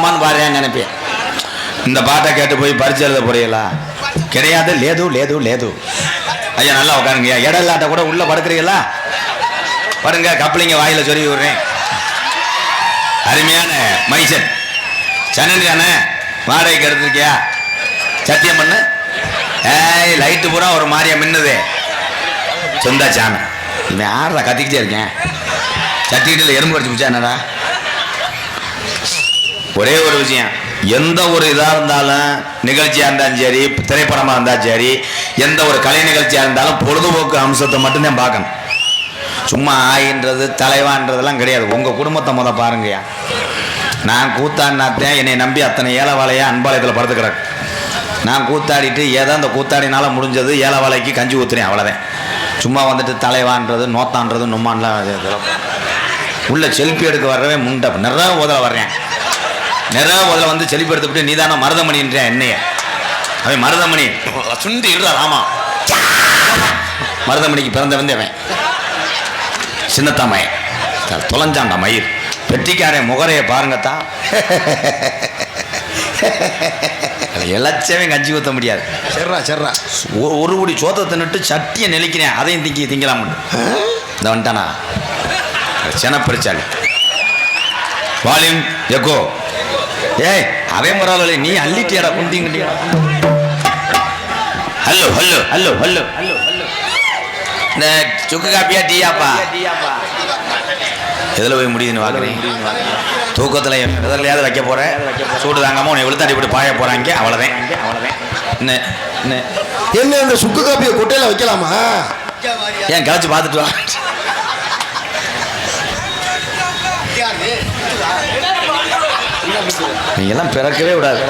போமான்னு பாருன்னு நினைப்பேன். இந்த பாட்டை கேட்டு போய் பரிச்சு எழுத போறீங்களா? கிடையாது. லேது லேது லேது. ஐயா நல்லா உட்காருங்க. இடம் இல்லாட்ட கூட உள்ள படுக்கிறீங்களா? பாருங்க, கப்பலிங்க வாயில சொருவி விடுறேன். அருமையான மைசன் சனன் தானே, வாடகைக்கு எடுத்துருக்கியா? சத்தியம் பண்ணு. ஏய், லைட்டு பூரா ஒரு மாதிரியா மின்னுது. சொந்தா சாமி. இவன் ஆடுறா கத்திக்கிட்டே இருக்கேன். சட்டிக்கிட்டு எறும்பு கடிச்சு பிடிச்சா என்னடா? ஒரே ஒரு விஷயம், எந்த ஒரு இதாக இருந்தாலும், நிகழ்ச்சியாக இருந்தாலும் சரி, திரைப்படமாக இருந்தாலும் சரி, எந்த ஒரு கலை நிகழ்ச்சியாக இருந்தாலும் பொழுதுபோக்கு அம்சத்தை மட்டும்தான் பார்க்கணும். சும்மா ஆயின்றது தலைவான்றதெல்லாம் கிடையாது. உங்கள் குடும்பத்தை பாருங்கய்யா. நான் கூத்தாடினாத்தேன் என்னை நம்பி அத்தனை ஏலவாளையாக அன்பாளையத்தில் படுத்துக்கிறேன். நான் கூத்தாடிட்டு ஏதோ அந்த கூத்தாடினால முடிஞ்சது ஏலவாளைக்கு கஞ்சி ஊற்றுறேன், அவ்வளோதான். சும்மா வந்துட்டு தலைவான்றது நோத்தான்றது நொம்மான்லாம் உள்ள செல்ஃபி எடுக்க வர்றவே முண்டை நிறைய உதவ வர்றேன். நிறைய உதவ வந்து செல்ஃபி எடுத்துக்கிட்டு நீதான மருதமணின்றேன் என்னைய. அவன் மருதமணி சுண்டி இருறார். ஆமாம், மருதமணிக்கு பிறந்த வந்தவன் சின்னத்தாமய தொலைஞ்சாண்ட மயிர் பெட்டிக்காரன் முகரையை பாருங்கத்தான். இலச்சவே கஞ்சி ஊற்ற முடியாது. சரிடா சரிடா. ஒரு குடி சோத்தை தின்னுட்டு சட்டியை நெளிக்கிறேன். அதையும் திங்கலாம். இந்த வந்துட்டானா செனப்பரிச்சாள். Volume echo. ஏய், அவன் பரவாயில்ல, நீ அள்ளிட்டியாடா குந்திங்க. Hello hello hello hello hello hello. இந்த சுக்கு காப்பியா டீயாப்பா? எதில் போய் முடியுதுன்னு பார்க்குறேன். தூக்கத்தில் எதிலையாவது வைக்க போகிறேன். சூடு தாங்காமல் உன்னை விழுத்தாடி போட்டு பாய போகிறாங்க. அவ்வளோதான் அவ்வளோதான். என்ன இந்த சுக்கு காப்பியை கொட்டையில் வைக்கலாமா? ஏன் கிளச்சி பார்த்துட்டு வா. நீ எல்லாம் பிறக்கவே விடாது.